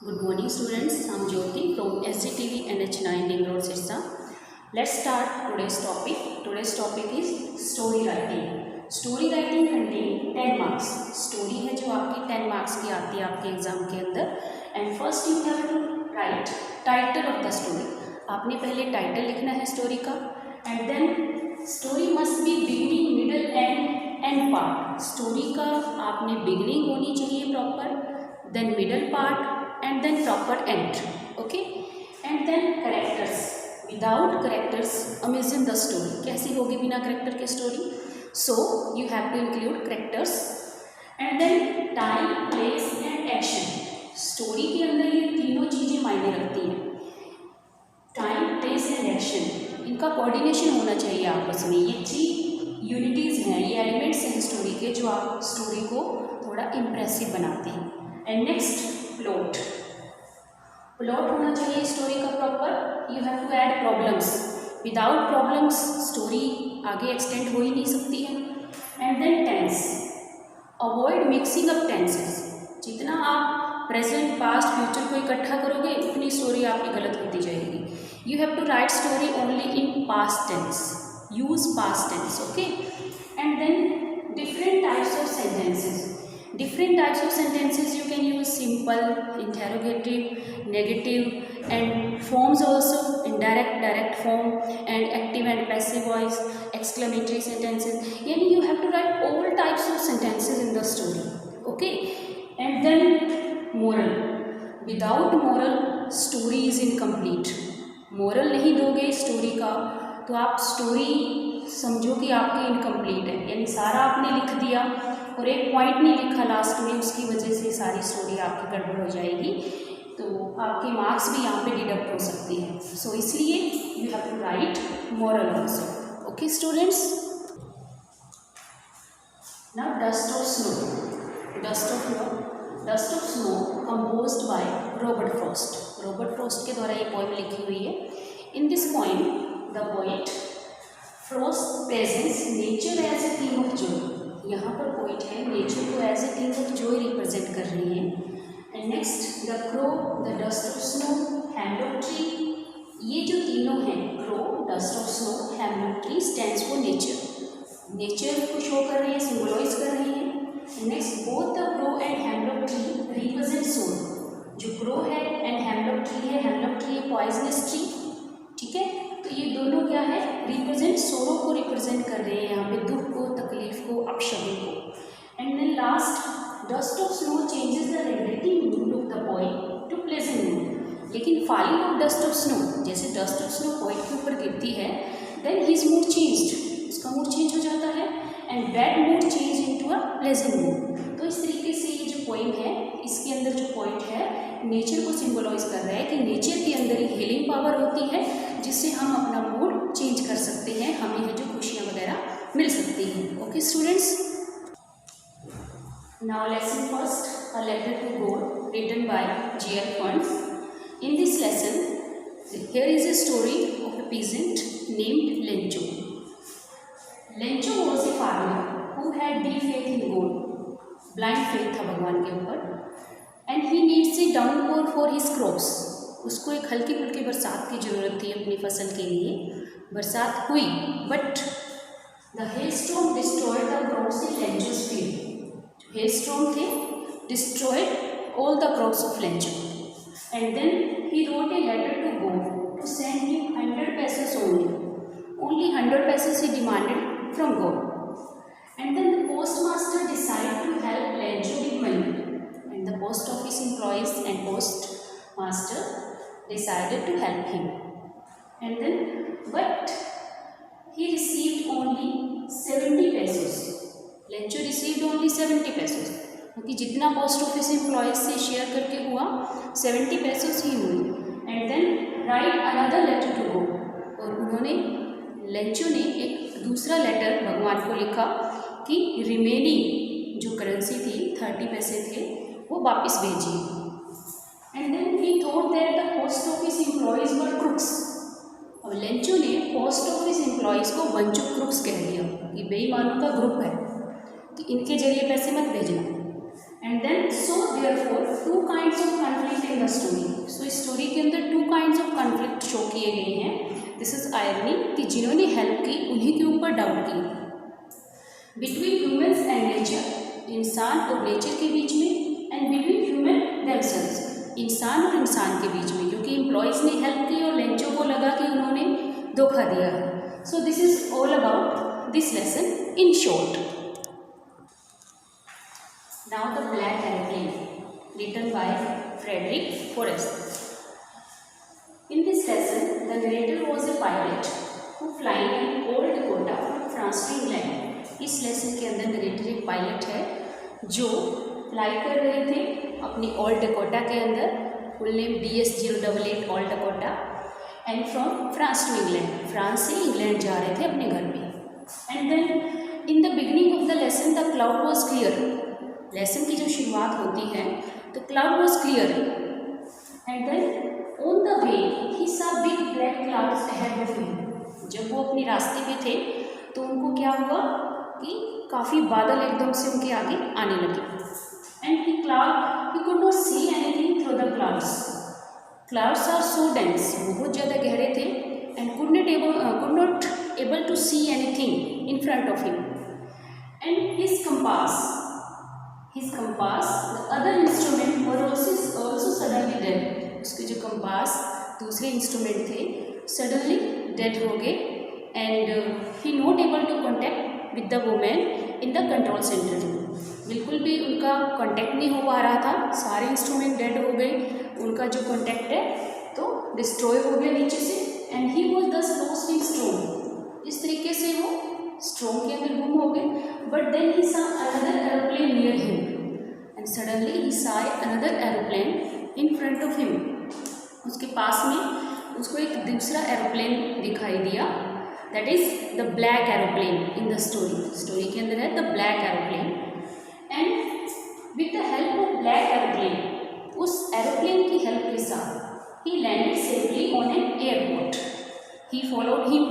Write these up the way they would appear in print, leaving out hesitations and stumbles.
Good morning students, I am Jyoti from SGTV NH9 Ring Road Sirsa. Let's start today's topic. Today's topic is story writing. Story writing contain 10 marks. Story है जो आपकी 10 marks की आती है आपके exam के अंदर. And first you have to write title of the story. आपने पहले टाइटल लिखना है स्टोरी का. And then story must be beginning, middle and end part. Story का आपने beginning होनी चाहिए proper, then middle part and then proper end. Okay, and then characters. Without characters imagine the story. कैसी होगी बिना character के story? So you have to include characters and then time, place and action. story के अंदर ये तीनों चीज़ें मायने रखती हैं. टाइम, प्लेस एंड एक्शन, इनका कोऑर्डिनेशन होना चाहिए आपस में. ये 3 यूनिटीज़ हैं, ये एलिमेंट्स हैं स्टोरी के जो आप स्टोरी को थोड़ा इम्प्रेसिव बनाते हैं. And next plot. प्लॉट होना चाहिए स्टोरी का proper. You have to add problems. Without problems story आगे एक्सटेंड हो ही नहीं सकती है. And then tense. Avoid mixing up tenses. जितना आप प्रेजेंट, पास्ट, फ्यूचर को इकट्ठा करोगे उतनी स्टोरी आपकी गलत होती जाएगी. You have to write story only in past tense. Use past tense. Okay. And then different types of sentences. Different types of sentences you can use: simple, interrogative, negative, and forms also: indirect, direct form, and active and passive voice, exclamatory sentences. Yani you have to write all types of sentences in the story. Okay. And then moral. Without moral story is incomplete. moral नहीं दोगे story का तो आप story समझो कि आपकी incomplete है. यानी सारा आपने लिख दिया और एक पॉइंट नहीं लिखा लास्ट में, उसकी वजह से सारी स्टोरी आपकी गड़बड़ हो जाएगी, तो आपके मार्क्स भी यहाँ पे डिडक्ट हो सकती है. सो इसलिए you have to write moral also. Okay students. Now dust of snow. Dust of snow composed by Robert Frost. Robert Frost के द्वारा ये पोएम लिखी हुई है. In this poem the poet Frost presents nature as a theme of joy. यहाँ पर poet है nature को as a theme of joy represent कर रही है. And next the crow, the dust of snow, hemlock tree. ये जो तीनों हैं, crow, dust of snow, hemlock tree, stands for nature. Nature को शो कर रही है, सिम्बोलाइज कर रही है. Next both the crow and hemlock tree represent soul. जो क्रो है एंड हेमलॉक ट्री है, हेमलॉक ट्री है पॉइजनस ट्री. ठीक है, तो ये दोनों क्या है, रिप्रेजेंट सोरो को रिप्रेजेंट कर रहे हैं यहाँ पे, दुख को, तकलीफ को, अपशगुन को. And then last dust of snow changes the negative mood of the poet to pleasant mood. लेकिन falling of dust of snow, जैसे डस्ट ऑफ स्नो पोएट के ऊपर गिरती है, देन हिज मूड चेंज्ड, उसका मूड चेंज हो जाता है. And bad mood change into a pleasant mood. तो इस तरीके से ये जो पोएम है, इसके अंदर जो पॉइंट है नेचर को सिंबलाइज कर रहा है कि नेचर के अंदर एक हीलिंग पावर होती है जिससे हम अपना मूड चेंज कर सकते हैं, हमें है जो खुशियाँ वगैरह मिल सकती हैं. Okay students. Now lesson first, a letter to God written by G.L. Pant. In this lesson here is a story of a peasant named Lencho. Lencho was a farmer who had deep faith in God. Blind faith था भगवान के ऊपर. And he needs a downpour for his crops. उसको एक हल्की फुल्की बरसात की ज़रूरत थी अपनी फसल के लिए. बरसात हुई but the hailstorm destroyed the crops in Lencho's field. Hailstorm थे, destroyed all the crops of Lencho. And then he wrote a letter to God to send him 100 pesos only 100 pesos he demanded from God. And then the postmaster decided to help Lencho with money. And the post office employees and postmaster decided to help him. And then, but he received only 70 pesos. Lencho received only 70 pesos. क्योंकि जितना post office employees से share करके हुआ 70 pesos ही हुई. And then write another letter to God. और उन्होंने, Lencho ने एक दूसरा लेटर भगवान को लिखा कि रिमेनिंग जो करेंसी थी 30 पैसे थे वो वापस भेजिए. And then he thought that the post office employees were crooks. और लेंचो ने पोस्ट ऑफिस एम्प्लॉयज को बंच ऑफ क्रुक्स कह दिया कि बेईमानों का ग्रुप है कि इनके जरिए पैसे मत भेजना. And then so therefore two kinds of conflict in the story. So इस स्टोरी के अंदर two kinds of conflict show किए गए हैं। दिस इज आयरनी कि जिन्होंने हेल्प की उन्हीं के ऊपर डाउट की। बिटवीन ह्यूमन्स एंड नेचर, इंसान और नेचर के बीच में, एंड बिटवीन ह्यूमन देमसेल्व्स, इंसान और इंसान के बीच में, क्योंकि एम्प्लॉयज़ ने हेल्प की और लेंचो को लगा कि उन्होंने धोखा दिया है। So this is all about this lesson in short. Now the black aeroplane, written by Frederick Forrest. In this lesson, the narrator was a pilot who flying an old Dakota from France to England. इस lesson के अंदर narrator एक pilot है जो fly कर रहे थे अपनी ओल्ड डकोटा के अंदर, full name DS-088 old Dakota, and from France to England, France से इंग्लैंड जा रहे थे अपने घर पे। And then in the beginning of the lesson the cloud was clear. Lesson की जो शुरुआत होती है तो cloud was clear, and then on the way he saw big black clouds ahead of him. जब वो अपने रास्ते पे थे तो उनको क्या हुआ कि काफ़ी बादल एकदम से उनके आगे आने लगे। And he could not see anything through the clouds. Clouds are so dense, बहुत ज़्यादा गहरे थे, and could not able to see anything in front of him. And his compass the other instrument were also suddenly dead. उसके जो compass दूसरे instrument थे suddenly dead हो गए, and he not able to contact with the women in the control centre. बिल्कुल भी उनका contact नहीं हो पा रहा था, सारे इंस्ट्रूमेंट डेड हो गए, उनका जो कॉन्टैक्ट है तो डिस्ट्रॉय हो गया नीचे से, एंड ही वॉज दस लॉस्ट इन स्टॉर्म। इस तरीके से वो स्टॉर्म के अंदर गुम हो गए। But then he saw another aeroplane near him, and suddenly he saw another aeroplane in front of him. उसके पास में उसको एक दूसरा एरोप्लेन दिखाई दिया, that is the black aeroplane in the story के अंदर है the black aeroplane. And with the help of black aeroplane, उस एरोप्लेन की हेल्प के साथ ही landed safely on an airport. He followed him,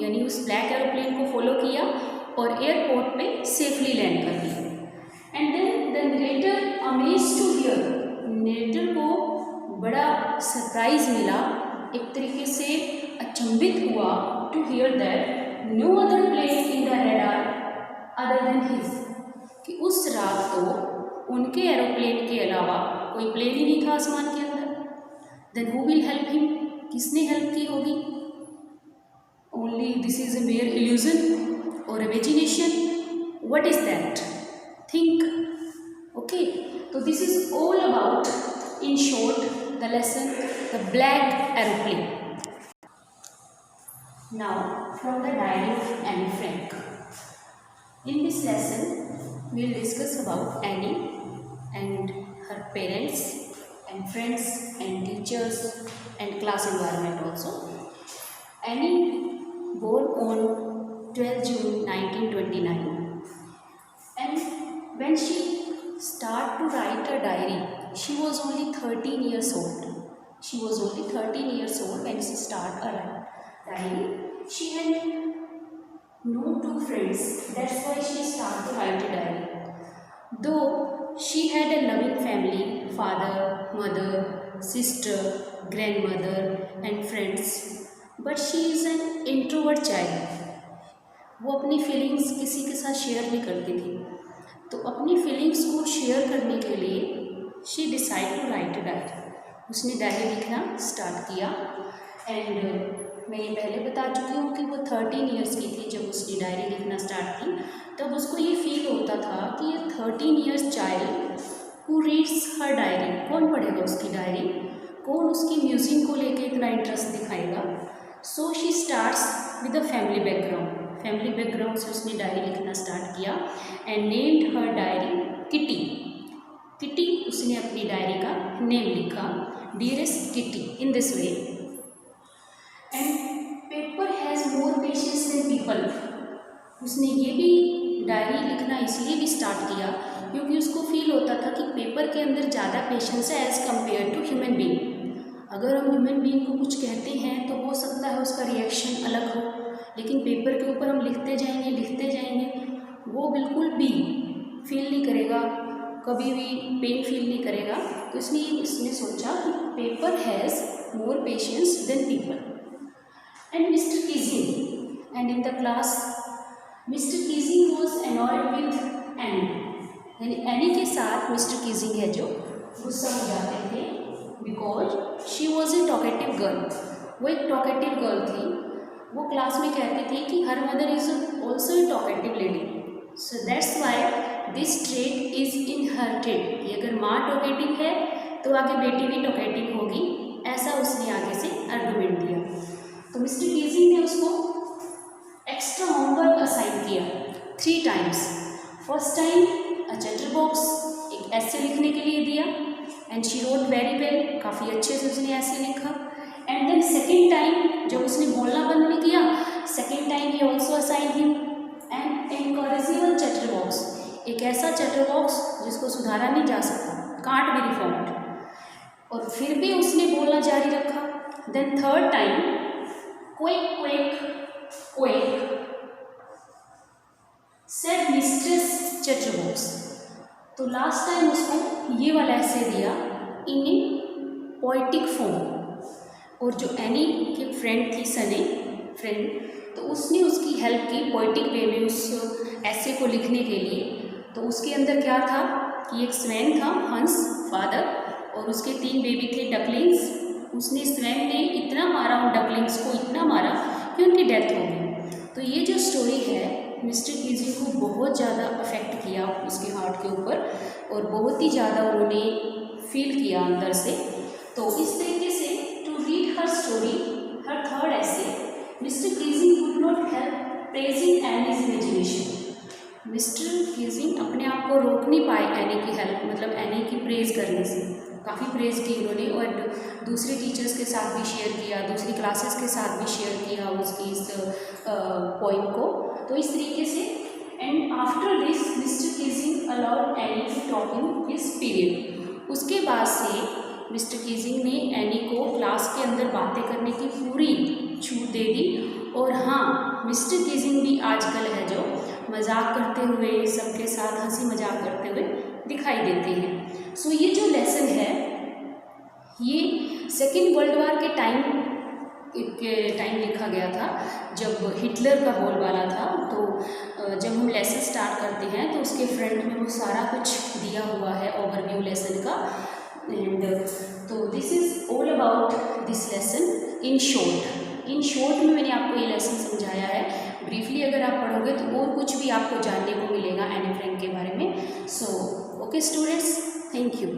यानी उस ब्लैक एरोप्लेन को फॉलो किया और एयरपोर्ट पे सेफली लैंड कर दिया। And then the narrator amazed to hear, narrator को बड़ा सरप्राइज मिला, एक तरीके से अचंभित हुआ to hear that no other plane in the radar other than his, कि उस रात तो उनके एरोप्लेन के अलावा कोई प्लेन ही नहीं था आसमान के अंदर। Then who will help him, किसने हेल्प की होगी? Only this is a mere illusion और imagination, what is that? Think. Okay, तो this is all about in short the lesson the black aeroplane. Now from the diary of Anne Frank. In this lesson we will discuss about Annie and her parents and friends and teachers and class environment also. Annie born on 12 June 1929, and when she started to write a diary, she was only 13 years old. She was only 13 years old when she started a diary. She had no two friends. That's why she started to write a diary. Though she had a loving family, father, mother, sister, grandmother and friends, but she is an introvert child. वो अपनी feelings किसी के साथ share नहीं करती थी, तो अपनी फीलिंग्स को शेयर करने के लिए she decide to write a diary. उसने डायरी लिखना स्टार्ट किया। एंड मैं ये पहले बता चुकी हूँ कि वो 13 ईयर्स की थी जब उसने डायरी लिखना स्टार्ट की। तब उसको ये फील होता था कि ये 13 years child who reads her diary, कौन पढ़ेगा उसकी डायरी, कौन उसकी म्यूजिक को लेके इतना इंटरेस्ट दिखाएगा। So she starts with a family background. Family background से उसने डायरी लिखना स्टार्ट किया and named her diary Kitty. Kitty उसने अपनी डायरी का नेम लिखा, dearest Kitty, in this way. And paper has more patience than people. उसने ये भी डायरी लिखना इसलिए भी स्टार्ट किया क्योंकि उसको फील होता था कि पेपर के अंदर ज़्यादा पेशेंस है as compare to human being. अगर हम ह्यूमन बीइंग को कुछ कहते हैं तो हो सकता है उसका रिएक्शन अलग हो, लेकिन पेपर के ऊपर हम लिखते जाएंगे, वो बिल्कुल भी फील नहीं करेगा, कभी भी पेन फील नहीं करेगा। तो इसलिए इसने सोचा कि paper has more patience than people. And mister Keesing and in the class mister Keesing was annoyed with Annie, यानी एनी के साथ मिस्टर कीजिंग है जो गुस्सा हो जाते थे, because she was a talkative girl. वो एक टॉकेटिव गर्ल थी। वो क्लास में कहती थी कि her mother is also a talkative lady, so that's why this trait is inherited, कि अगर माँ टॉकेटिव है तो आगे बेटी भी टॉकेटिव होगी, ऐसा उसने आगे से आर्गूमेंट दिया। तो मिस्टर कीजिंग ने उसको एक्स्ट्रा होमवर्क असाइन किया 3 टाइम्स। फर्स्ट टाइम अ चैटर बॉक्स, एक ऐसे लिखने के लिए दिया, and she wrote very well, काफ़ी अच्छे से उसने ऐसे लिखा। एंड देन सेकेंड टाइम जब उसने बोलना बंद नहीं किया, second time he also assign him and incorrigible chatter box, एक ऐसा चैटर बॉक्स जिसको सुधारा नहीं जा सकता, कांट बी रिफॉर्म्ड, और फिर भी उसने बोलना जारी रखा। Then third time quick quick quick said mistress chatterbox, तो लास्ट टाइम उसको ये वाला ऐसे दिया इन ए पोइटिक फॉर्म। और जो एनी की फ्रेंड थी, सने फ्रेंड, तो उसने उसकी हेल्प की पोइटिक वे में उस ऐसे को लिखने के लिए। तो उसके अंदर क्या था कि एक स्वैन था, हंस फादर, और उसके 3 बेबी थे डकलिंग्स। उसने स्वैन ने इतना मारा उन डकलिंग्स को, इतना मारा कि उनकी डेथ हो गई। तो ये जो स्टोरी है मिस्टर कीजिंग को बहुत ज़्यादा अफेक्ट किया उसके हार्ट के ऊपर, और बहुत ही ज़्यादा उन्होंने फील किया अंदर से। तो इस तरीके से to read her story, her third ऐसे, mister Keesing could not help praising Annie's imagination. Mister Keesing अपने आप को रोक नहीं पाए एनी की हेल्प, मतलब एनी की प्रेज करने से। काफ़ी प्रेज की उन्होंने, और दूसरे टीचर्स के साथ भी शेयर किया, दूसरी क्लासेस के साथ भी शेयर किया उसकी इस पोइम को। तो इस तरीके से, and after this mister Keesing allowed any two talk in his period. उसके बाद से मिस्टर कीजिंग ने एनी को क्लास के अंदर बातें करने की पूरी छूट दे दी। और हाँ, मिस्टर कीजिंग भी आजकल है जो मजाक करते हुए, सबके साथ हंसी मजाक करते हुए दिखाई देते हैं। सो ये जो लेसन है ये 2nd वर्ल्ड वॉर के टाइम लिखा गया था, जब हिटलर का बोलबाला था। तो जब हम लेसन स्टार्ट करते हैं तो उसके फ्रंट में वो सारा कुछ दिया हुआ है, ओवरव्यू लेसन का। एंड तो this is all about this lesson in short. In short में मैंने आपको ये लेसन समझाया है। ब्रीफली अगर आप पढ़ोगे तो और कुछ भी आपको जानने को मिलेगा एनी फ्रैंक के बारे में। So okay students, thank you.